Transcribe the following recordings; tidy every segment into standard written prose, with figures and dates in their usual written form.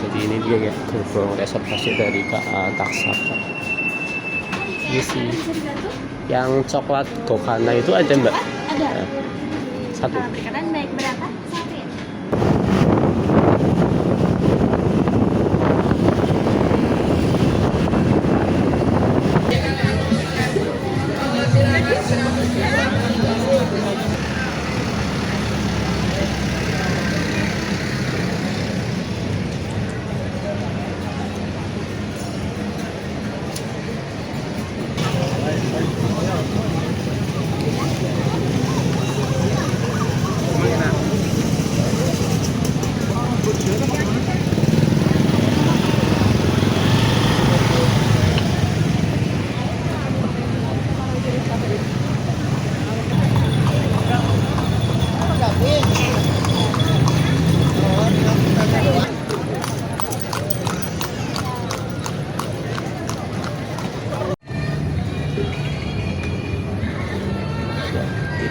Jadi ini dia ya gerbong reservasi dari KA Taksaka. Ini sih yang coklat Gokana itu ada mbak? Ada. Ya. Satu. Perikanan naik berapa? Satu ya?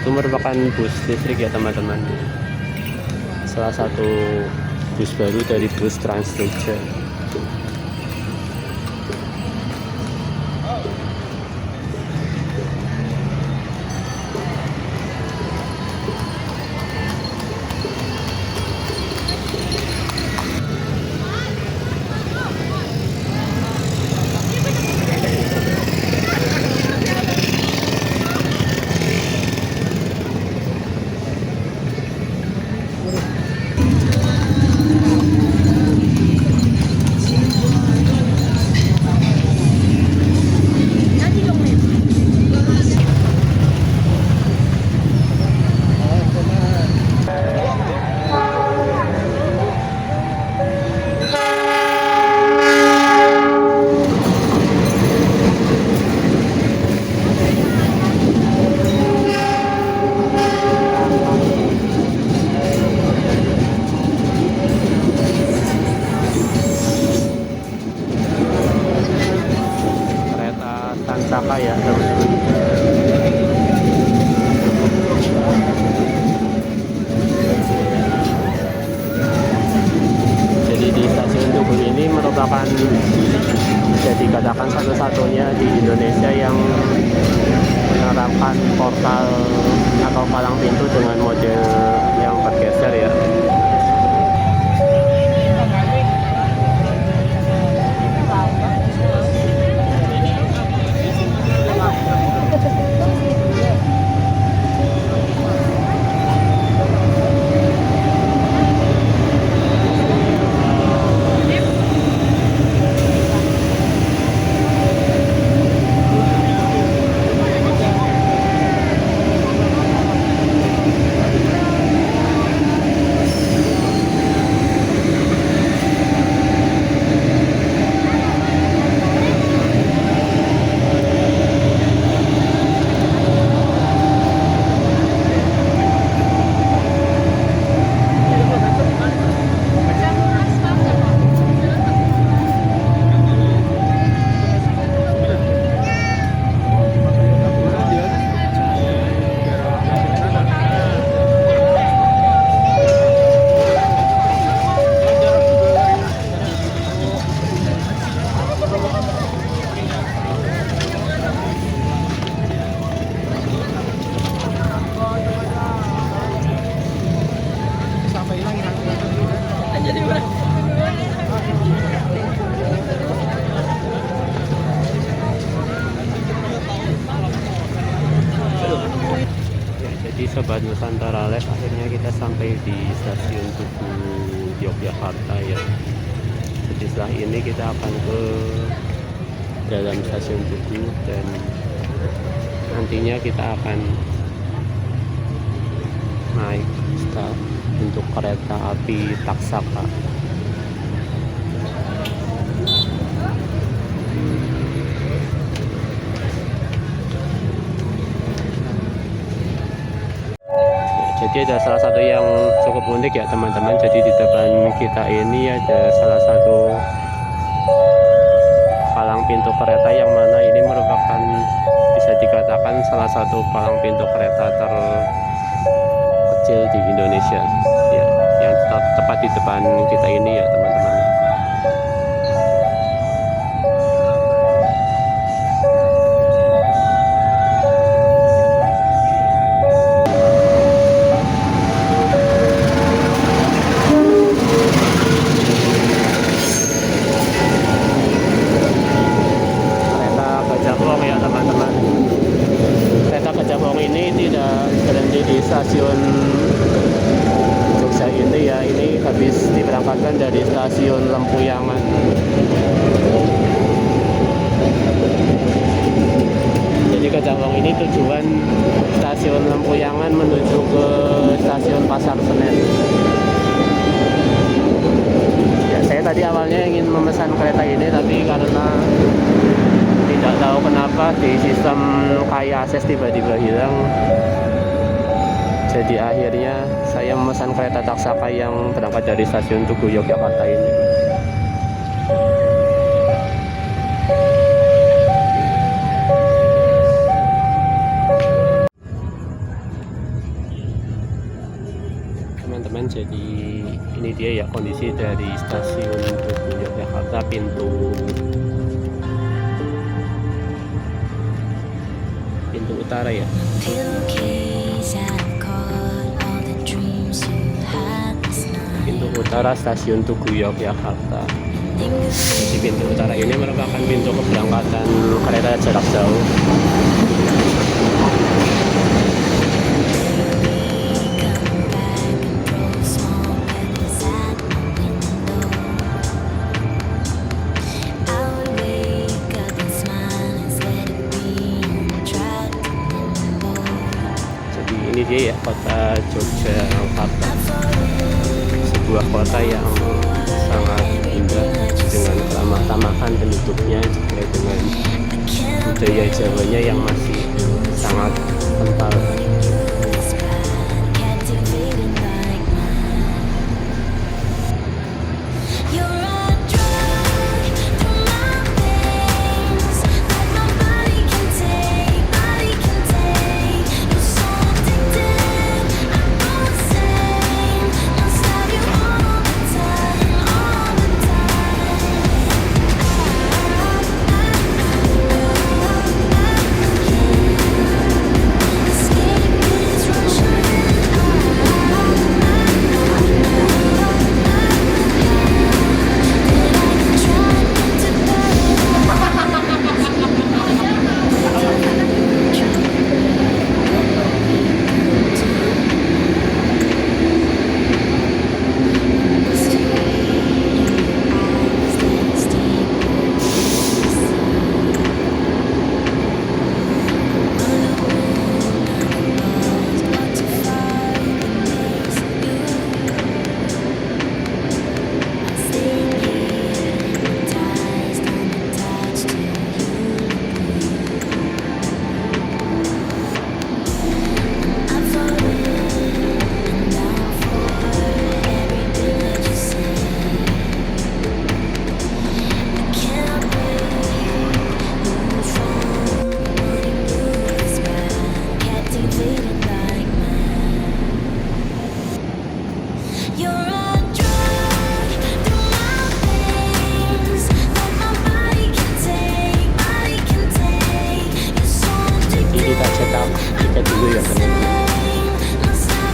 Itu merupakan bus listrik ya teman-teman, salah satu bus baru dari bus Trans Jogja. Kereta Tansaka ya teman-teman. Jadi di stasiun Tugu ini merupakan bisa dikatakan satu-satunya di Indonesia yang menerapkan portal atau palang pintu dengan model yang bergeser ya. Jadi Sobat Nusantara Live, akhirnya kita sampai di stasiun Tugu Yogyakarta ya. Jadi setelah ini kita akan ke dalam stasiun Tugu dan nantinya kita akan naik untuk kereta api Taksaka. Jadi ada salah satu yang cukup unik ya teman-teman. Jadi di depan kita ini ada salah satu palang pintu kereta yang mana ini merupakan bisa dikatakan salah satu palang pintu kereta terkecil di Indonesia ya, yang tepat di depan kita ini ya teman-teman. kan dari stasiun Lempuyangan. Jadi ke Cawang ini tujuan stasiun Lempuyangan menuju ke stasiun Pasar Senen. Ya, saya tadi awalnya ingin memesan kereta ini, tapi karena tidak tahu kenapa di sistem Kai Akses tiba-tiba hilang. Jadi akhirnya saya memesan kereta Taksaka yang berangkat dari stasiun Tugu Yogyakarta ini. Teman-teman, jadi ini dia ya kondisi dari stasiun Tugu Yogyakarta, pintu utara ya. Pintu utara stasiun Tugu Yogyakarta. Di pintu utara ini merupakan pintu keberangkatan kereta jarak jauh. Jadi ini dia ya, kota Yogyakarta. Sebuah kota yang sangat indah dengan keramah-tamahan penduduknya, juga dengan budaya Jawanya yang masih sangat kental. Kita cetak tiket dulu ya teman-teman. Cetak tiket di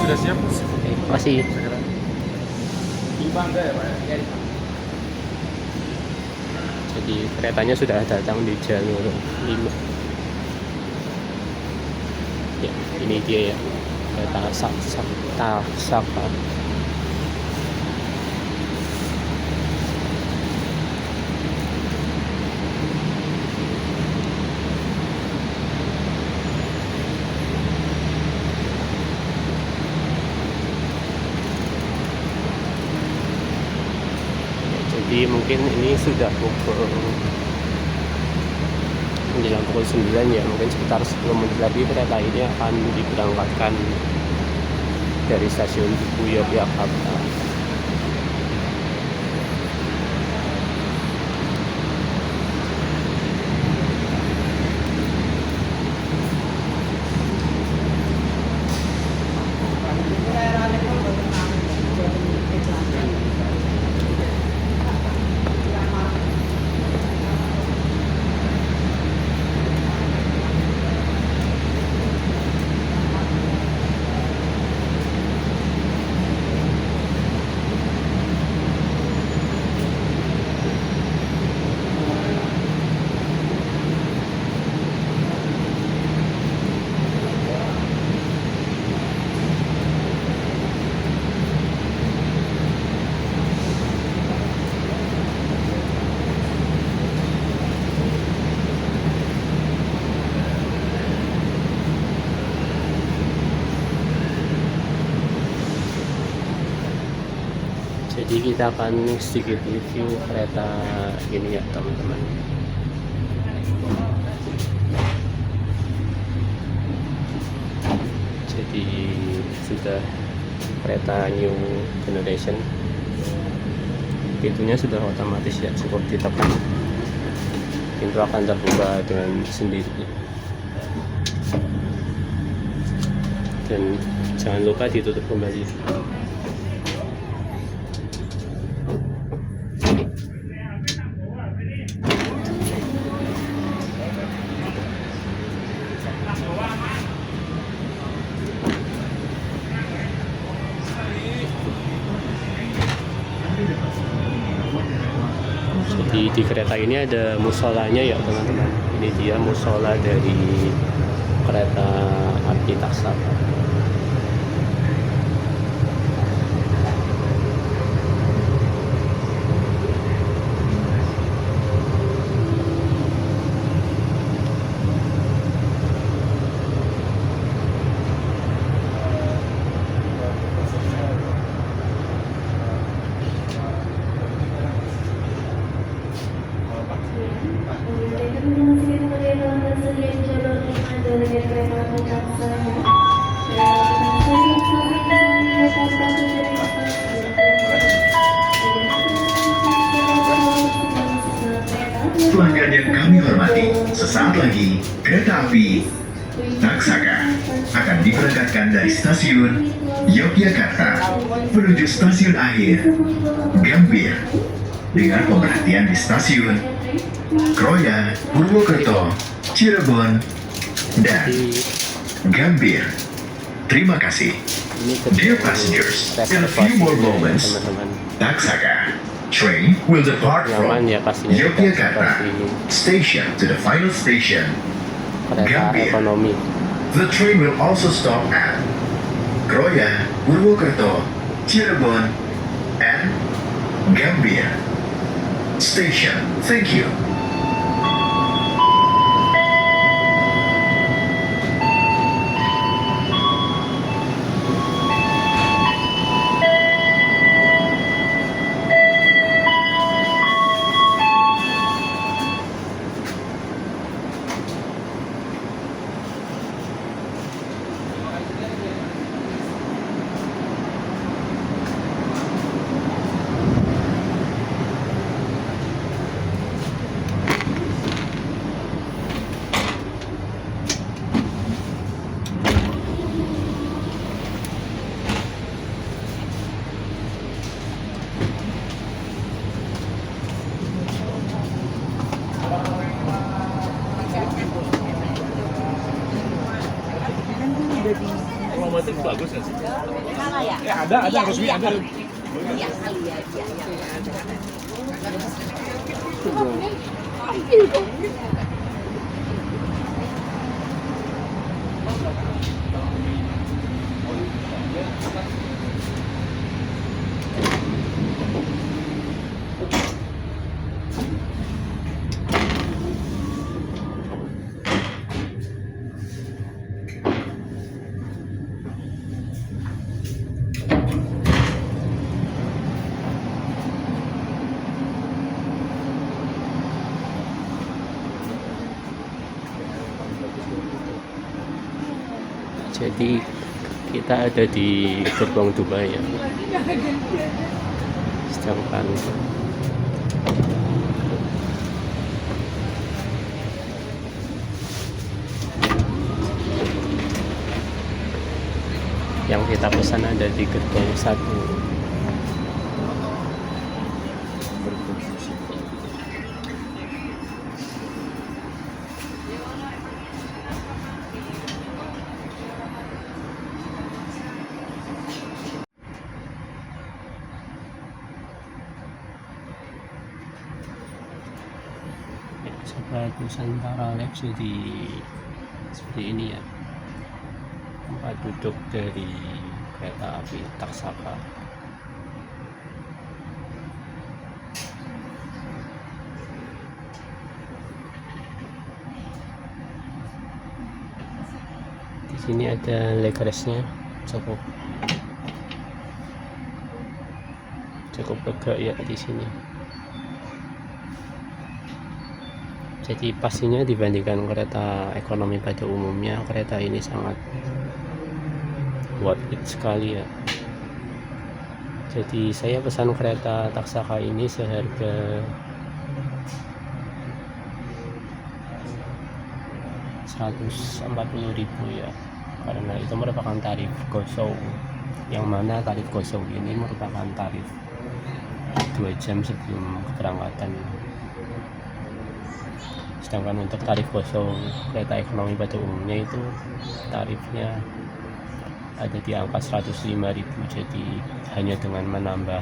Sudah siap? masih. Di Bangga ya Pak? Ya. Jadi keretanya sudah datang di jalur 5. Ya, ini dia ya, kereta Taksaka. mungkin ini sudah pukul menjelang pukul 9 ya, mungkin sekitar 10 menit lagi kereta ini akan diberangkatkan dari stasiun Tugu Yogyakarta. Jadi kita akan sedikit review kereta ini ya teman-teman. Jadi sudah kereta new generation, pintunya sudah otomatis ya, cukup ditekan pintu akan terbuka dengan sendiri. Dan jangan lupa ditutup kembali. Di kereta ini ada musolanya ya teman-teman. Ini dia musola dari kereta api Taksaka. Pelanggan yang kami hormati, sesaat lagi kereta api Taksaka akan diberangkatkan dari stasiun Yogyakarta menuju stasiun akhir Gambir dengan pemberhentian di stasiun Kroya, Purwokerto, Cirebon, dan Gambir. Terima kasih. Dear passengers, in a few more moments, Taksaka train will depart from Yogyakarta station to the final station, Kereta Gambir. ekonomi. The train will also stop at Kroya, Purwokerto, Cirebon, and Gambir station. Thank you. Otomatis bagus ya. Mana ya? Ada resmi ada. Iya kali ya, iya ada. Jadi kita ada di gerbang Dubai ya. Sedangkan yang kita pesan ada di gerbang 1. Sobat Nusantara Live jadi seperti ini ya, tempat duduk dari kereta api Taksaka. Di sini ada leg restnya, cukup lega ya di sini. Jadi pastinya dibandingkan kereta ekonomi pada umumnya, kereta ini sangat worth it sekali ya. Jadi saya pesan kereta Taksaka ini seharga 140.000 ya, karena itu merupakan tarif kosong, yang mana tarif kosong ini merupakan tarif 2 jam sebelum keberangkatan. Sedangkan untuk tarif kosong kereta ekonomi pada umumnya itu tarifnya ada di angka 105.000. Jadi hanya dengan menambah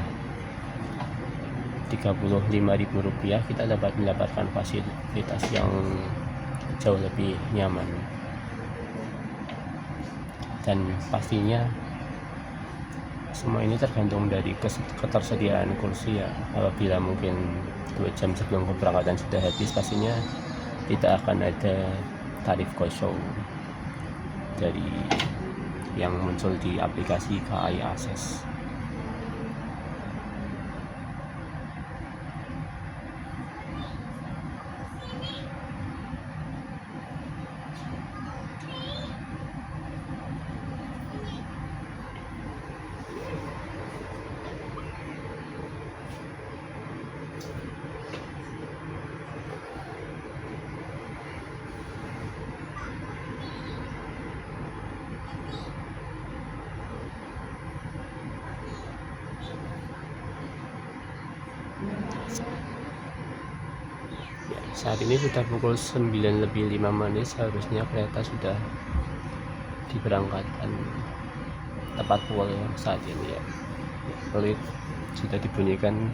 35.000 rupiah kita dapat mendapatkan fasilitas yang jauh lebih nyaman. Dan pastinya semua ini tergantung dari ketersediaan kursi ya. Apabila mungkin 2 jam sebelum keberangkatan sudah habis, pastinya tidak akan ada tarif kosong dari yang muncul di aplikasi KAI Akses. Ya, saat ini sudah pukul 9:05, seharusnya kereta sudah diberangkatkan tepat pukul saat ini ya. Peluit sudah dibunyikan.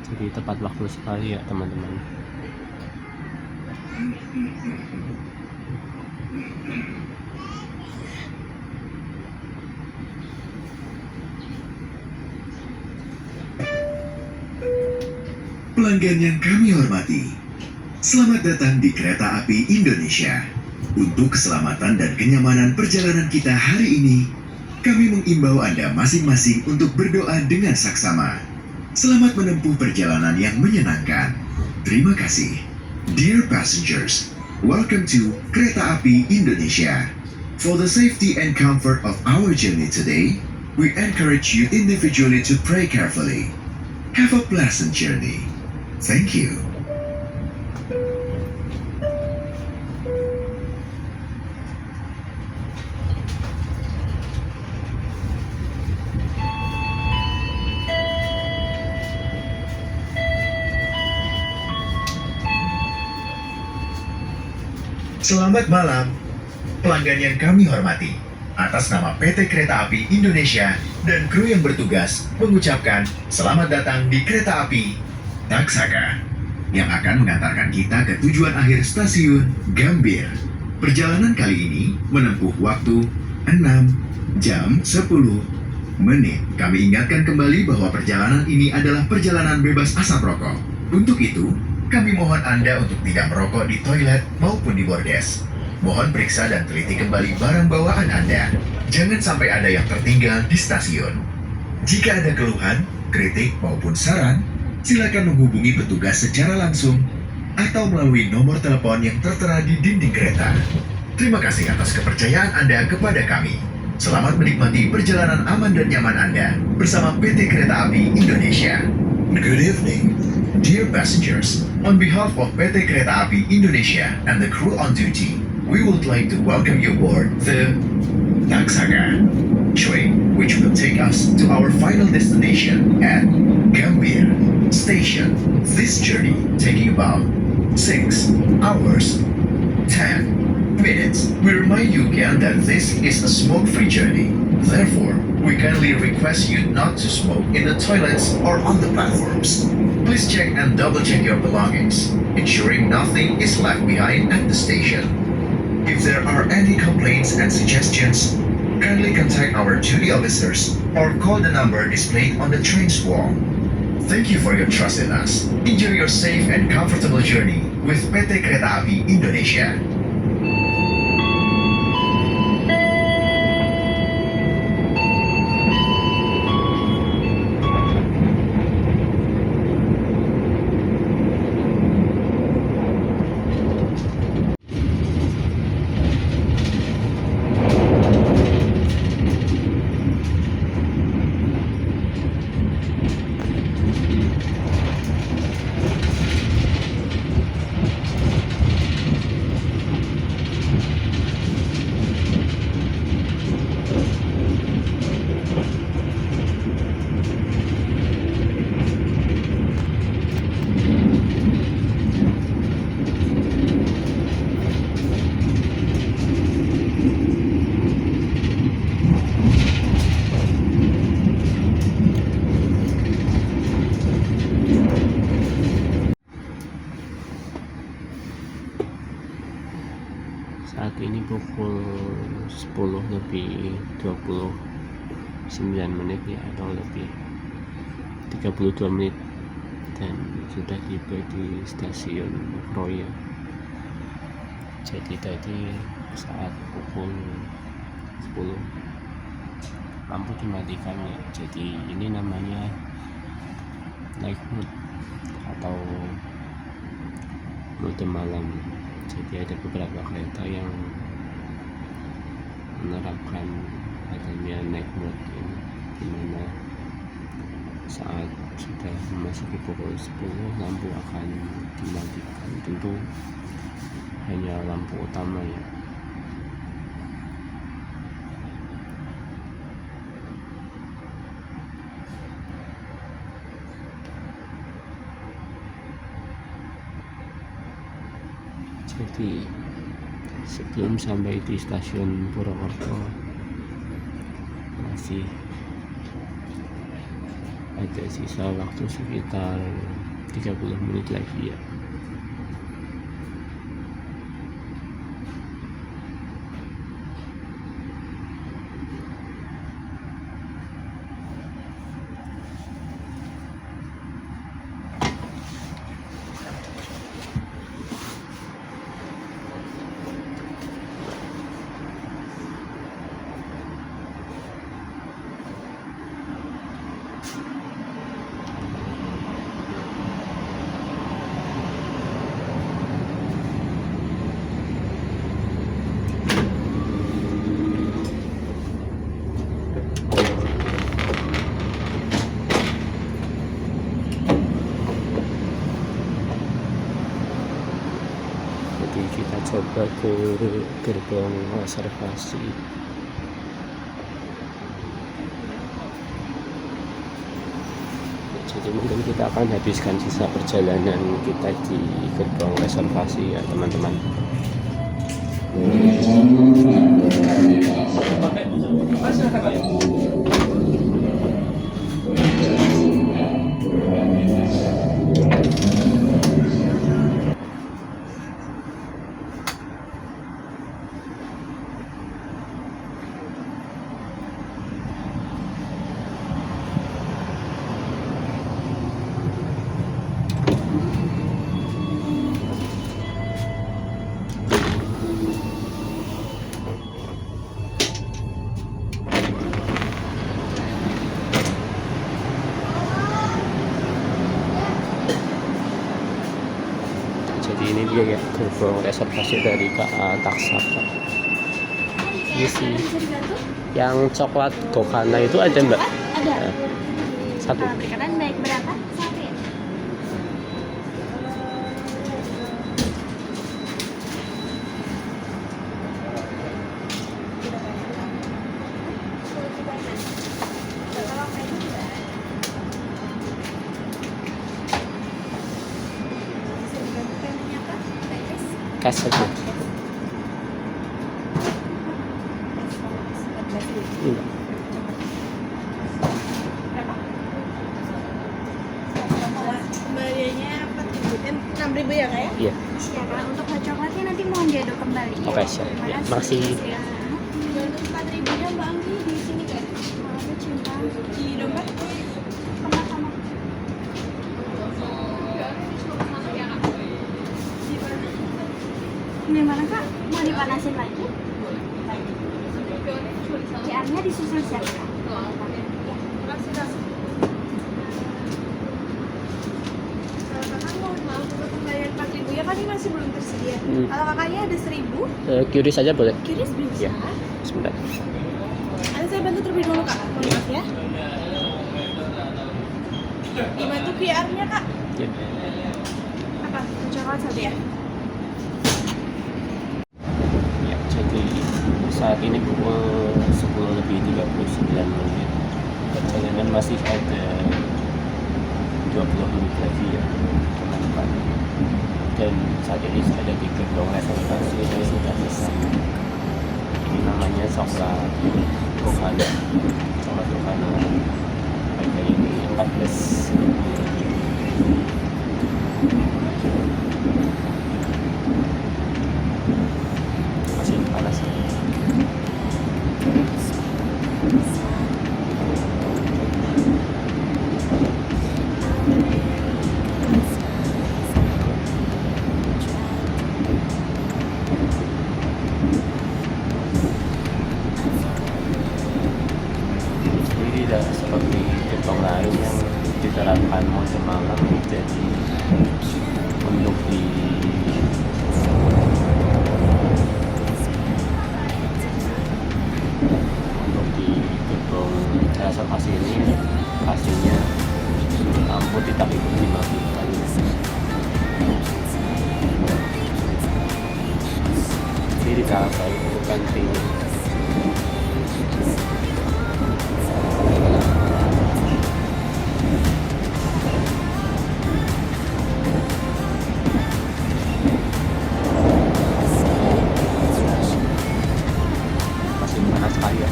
Jadi tepat waktu sekali ya teman-teman. Pelanggan yang kami hormati, selamat datang di Kereta Api Indonesia. Untuk keselamatan dan kenyamanan perjalanan kita hari ini, kami mengimbau Anda masing-masing untuk berdoa dengan saksama. Selamat menempuh perjalanan yang menyenangkan. Terima kasih. Dear passengers, welcome to Kereta Api Indonesia. For the safety and comfort of our journey today, we encourage you individually to pray carefully. Have a pleasant journey. Thank you. Selamat malam, pelanggan yang kami hormati. Atas nama PT Kereta Api Indonesia dan kru yang bertugas mengucapkan selamat datang di Kereta Api Taksaka yang akan mengantarkan kita ke tujuan akhir stasiun Gambir. Perjalanan kali ini menempuh waktu 6 jam 10 menit. Kami ingatkan kembali bahwa perjalanan ini adalah perjalanan bebas asap rokok. Untuk itu, kami mohon Anda untuk tidak merokok di toilet maupun di bordes. Mohon periksa dan teliti kembali barang bawaan Anda. Jangan sampai ada yang tertinggal di stasiun. Jika ada keluhan, kritik maupun saran, silakan menghubungi petugas secara langsung atau melalui nomor telepon yang tertera di dinding kereta. Terima kasih atas kepercayaan Anda kepada kami. Selamat menikmati perjalanan aman dan nyaman Anda bersama PT Kereta Api Indonesia. Good evening, dear passengers. On behalf of PT Kereta Api Indonesia and the crew on duty, we would like to welcome you aboard the Taksaga train, which will take us to our final destination at Gambir Station. This journey taking about 6 hours 10 minutes. We remind you again that this is a smoke-free journey. Therefore, we kindly request you not to smoke in the toilets or on the platforms. Please check and double-check your belongings, ensuring nothing is left behind at the station. If there are any complaints and suggestions, kindly contact our duty officers or call the number displayed on the train's wall. Thank you for your trust in us. Enjoy your safe and comfortable journey with PT Kereta Api Indonesia. Saat ini pukul 10:29 menit ya, atau lebih 32 menit, dan sudah tiba di stasiun Kroya. Jadi tadi saat pukul 10 lampu dimatikan ya. Jadi ini namanya night mode atau mode malam. Jadi ada beberapa kereta yang menerapkan adanya night mode ini, dimana saat sudah memasuki pukul 10 lampu akan dimatikan. Tentu hanya lampu utama ya. Jadi sebelum sampai di stasiun Purwokerto masih ada sisa waktu sekitar 30 menit lagi ya. Jadi kita coba ke gerbong reservasi. Jadi mungkin kita akan habiskan sisa perjalanan kita di gerbong reservasi ya teman-teman. Iya ya, gerbong reservasi dari KA Taksaka. Ini sih yang coklat Gokana itu ada mbak? Ada. Satu. Perikanan naik berapa? Satu ya? Cash aja. Iya. Kembaliannya 6.000 ya kak ya? Iya. Ya kak, untuk hot coklatnya nanti mohon diaduk kembali. Oke, siap. Ya, makasih. Untuk 4.000-nya Mbak Anggi di sini kan? Maaf cinta. Di dompet? Sama-sama. Gimana kak? Mau dipanasin lagi? QR-nya disusul siapa kak? Kakak mau untuk pembelian 4.000 ya kan ini masih belum tersedia. Hmm. Kalau kakaknya ada 1.000, QRIS saja boleh? kiris bisa. Ya. Sebentar. Nanti saya bantu terlebih dahulu kak. Mohon maaf ya. Dibantu QR-nya kak. Ya. Apa? Coklat satu ya? Ya, jadi saat ini pukul 10:39. Perjalanan masih ada 20 menit lagi ya ke depan. Dan saat ini saya ada di gerbong reservasi dan sudah bisa. Ini namanya coklat Gokana. Coklat Gokana. Harga ini 14. Masih panas ya. Ini tidak seperti gerbong lain yang diterapkan mode malam, jadi untuk di gerbong reservasi ini pastinya lampu tidak ikut dimatikan. Ini di dalam saya bukan ini. Masih panas sekali ya.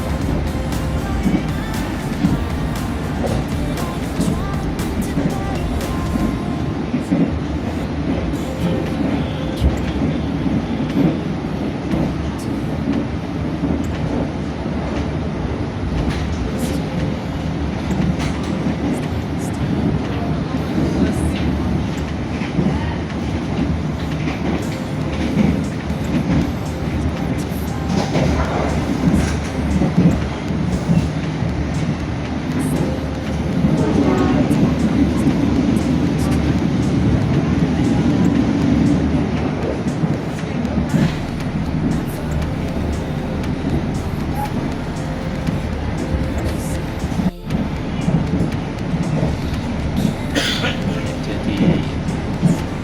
Jadi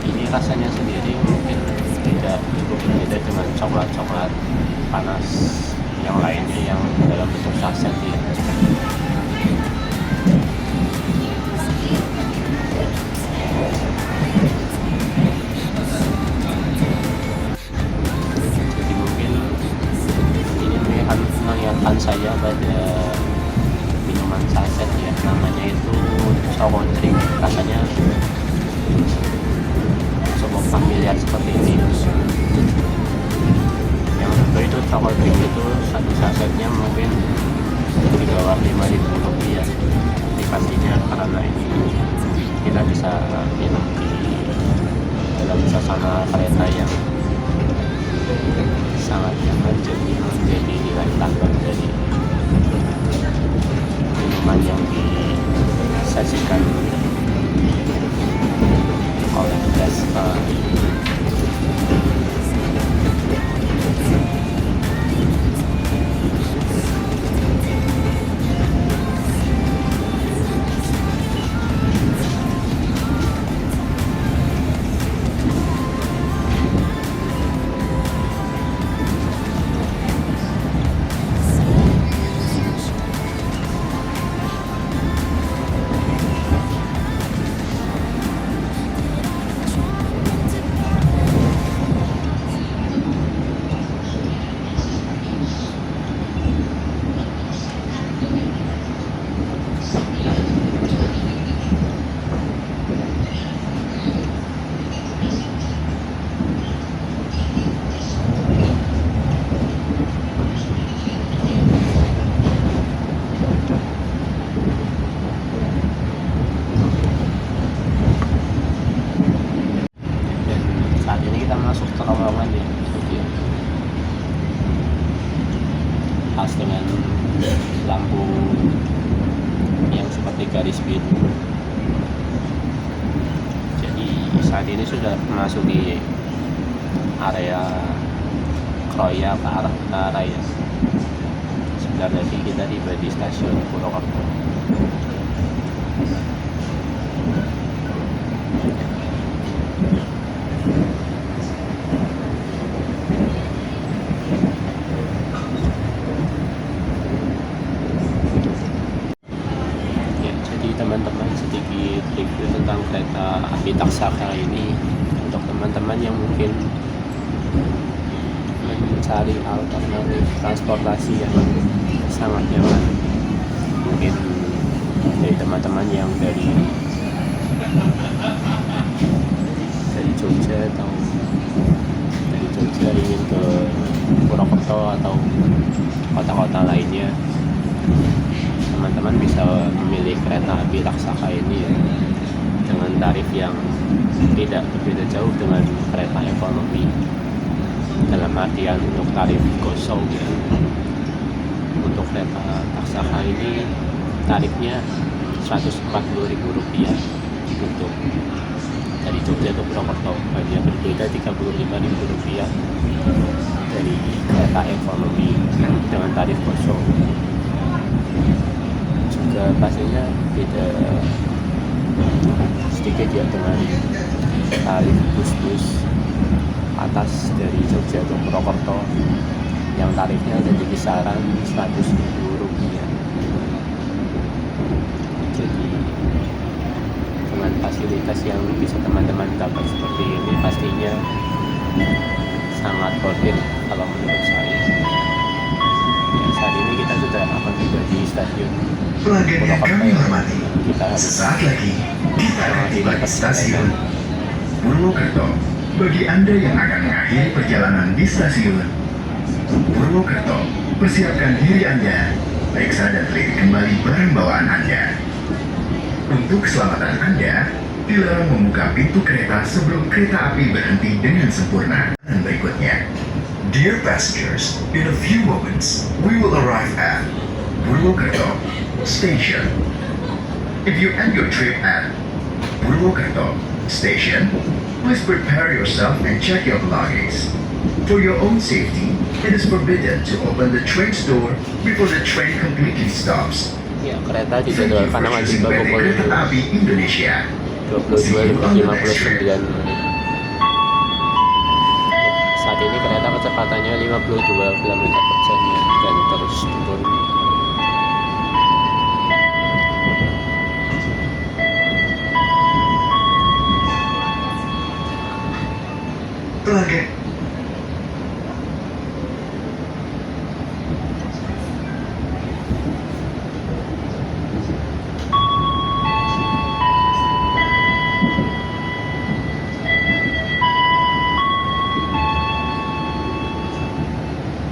ini rasanya sendiri mungkin tidak berbeda dengan coklat-coklat panas yang lainnya yang dalam bentuk saset ya. Jadi mungkin ini mengingatkan saya pada minuman saset ya, namanya itu Choco Drink. Rasanya cukup familiar seperti ini. Yang satu itu Choco Drink itu satu sasetnya mungkin di bawah 5.000 rupiah. Tapi pastinya karena ini kita bisa minum di dalam suasana kereta yang sangat nyaman, jadi menjadi nilai tambah dari minuman yang disajikan oleh Vespa. Dan saat ini kita masuk terowongan ya, jadi khas dengan lampu yang seperti garis biru. Jadi saat ini sudah memasuki area Kroya ke arah utara ya. Sebentar lagi kita tiba di stasiun Purwokerto. Ya, jadi teman-teman sedikit review tentang kereta api Taksaka ini untuk teman-teman yang mungkin mencari alternatif transportasi yang sangat nyaman, mungkin dari teman-teman yang dari Jogja atau dari Jogja ingin ke Purwokerto atau kota-kota lainnya, teman-teman bisa memilih kereta api Taksaka ini ya, dengan tarif yang tidak berbeda jauh dengan kereta ekonomi. Dalam artian untuk tarif kosong ya, untuk kereta Taksaka ini tarifnya Rp140.000 untuk dari Jogja ke Purwokerto, hanya berbeda Rp35.000 dari kereta ekonomi dengan tarif kosong. Juga pastinya beda sedikit ya dengan tarif bus-bus atas dari Jogja ke Purwokerto yang tarifnya ada di kisaran Rp100.000. Jadi dengan fasilitas yang bisa teman-teman dapat seperti ini pastinya sangat worth it kalau menurut saya. Ya, saat ini kita sudah akan tiba di stasiun Pelanggan yang kami hormati, kita harus sesaat lagi kita akan tiba di stasiun Purwokerto. Bagi Anda yang akan mengakhiri perjalanan di stasiun Purwokerto, persiapkan diri Anda, periksa dan teliti kembali barang bawaan Anda. Untuk keselamatan Anda, dilarang membuka pintu kereta sebelum kereta api berhenti dengan sempurna. Dan berikutnya, dear passengers, in a few moments, we will arrive at Purwokerto Station. If you end your trip at Purwokerto Station, please prepare yourself and check your belongings. For your own safety, it is forbidden to open the train's door before the train completely stops. ya, kereta Thank you dijadwalkan for akan choosing tiba PT pukul Kereta Api Indonesia. 22.59 menit. Saat ini kereta kecepatannya 52 km per jam ya, dan terus turun. Pelanggan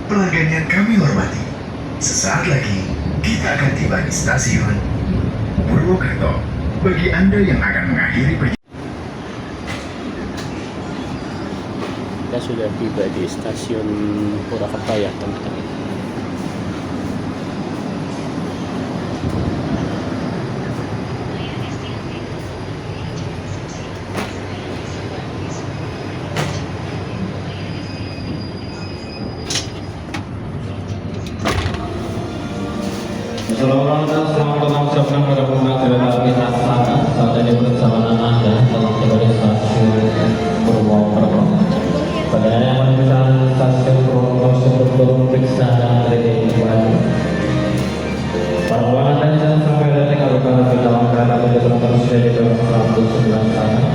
Pelanggan yang kami hormati, sesaat lagi kita akan tiba di stasiun Purwokerto. Bagi Anda yang akan mengakhiri perjalanan, Kita sudah tiba di stasiun Purwokerto ya teman-teman. Selamat mengucapkan kepada pengguna kereta api Taksaka. Saat ini perjalanan Anda telah tiba di stasiun Purwokerto. Bagi Anda yang menuju stasiun Purwokerto sebelum turun periksa dan teliti kembali. Para pelanggan Anda jangan sampai detik alukan di dalam kereta api terus di dalam lampu sebelah kanan.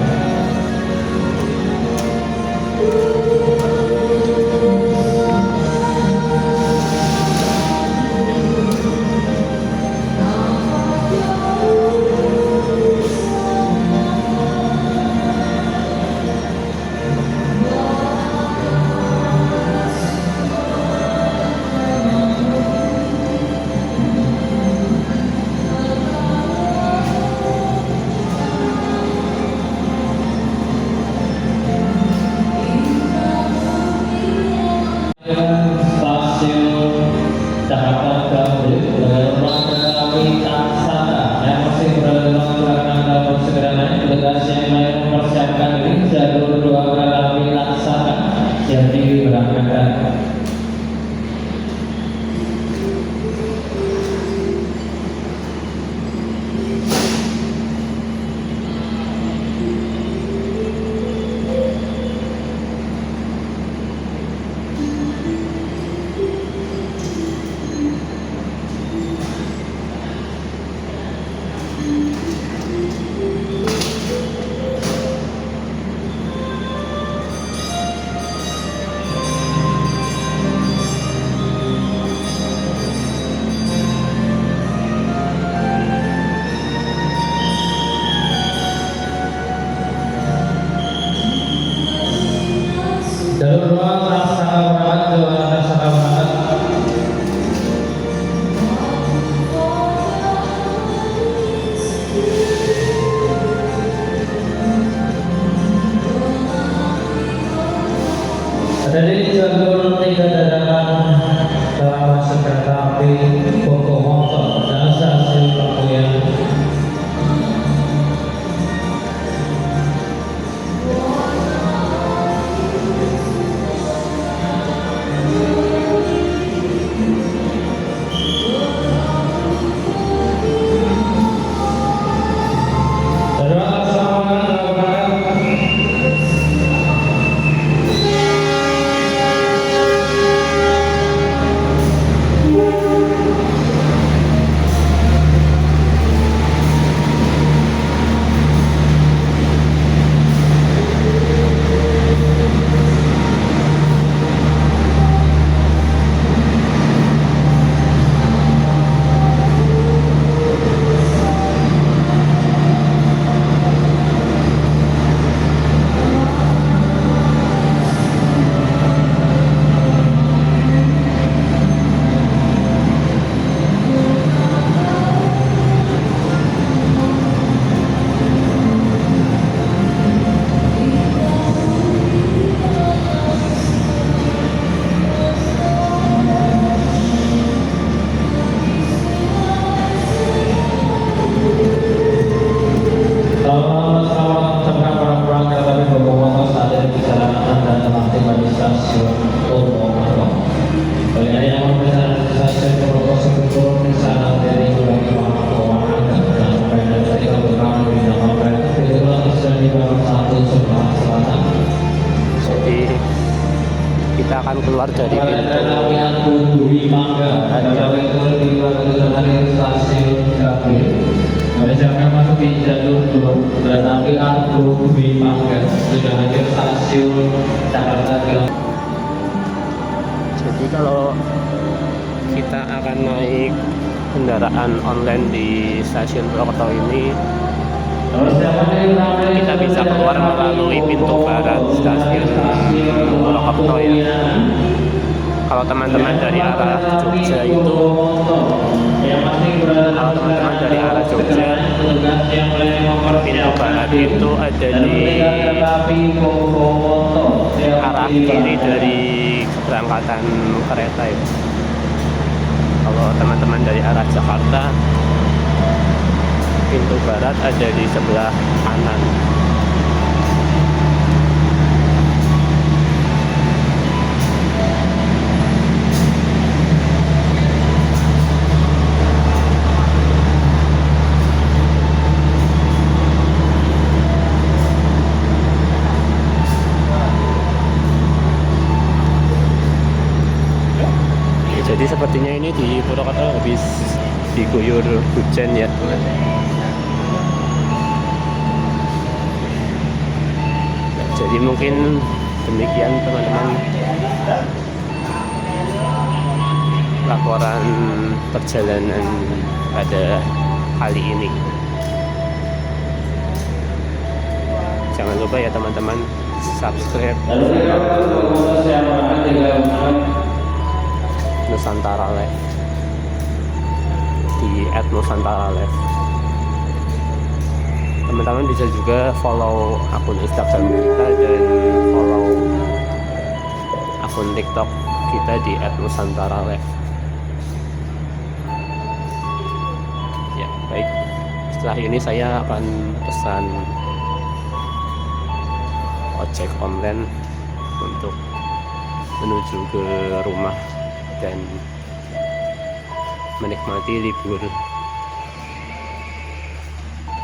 Gambir. Kami silakan masuk di jalur kereta api Argo Bumi Panggang sudah hadir stasiun Jakarta Gambir. Jadi kalau kita akan naik kendaraan online di stasiun Purwokerto ini, kita bisa keluar melalui pintu barat stasiun Purwokerto ya. Kalau teman-teman dari arah Jogja itu, kalau teman-teman dari arah Jogja, pintu barat itu ada di arah kiri dari keberangkatan kereta ya. Kalau teman-teman dari arah Jakarta, pintu barat ada di sebelah kanan. Jadi sepertinya ini di Purwokerto habis diguyur hujan ya teman. Jadi mungkin demikian teman-teman laporan perjalanan pada kali ini. Jangan lupa ya teman-teman subscribe Nusantara Live di @nusantara_live. Teman-teman bisa juga follow akun Instagram kita dan follow akun TikTok kita di @nusantara_live. Ya baik, setelah ini saya akan pesan ojek online untuk menuju ke rumah dan menikmati libur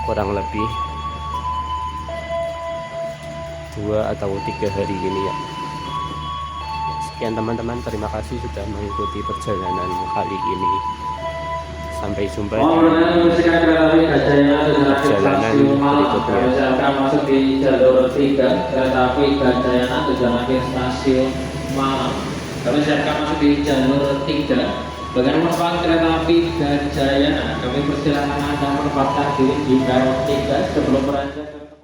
kurang lebih 2 atau 3 hari ini ya. Sekian teman-teman, terima kasih sudah mengikuti perjalanan kali ini. Sampai jumpa di perjalanan berikutnya. Silakan masuk di jalur 3 kereta api Gajayana tujuan akhir stasiun Malang. Kami silakan masuk di jalur 3. Bagaimana menempatkan kereta api Gajayana? Kami persilakan Anda menempatkan diri di peron 3 sebelum beranjak ke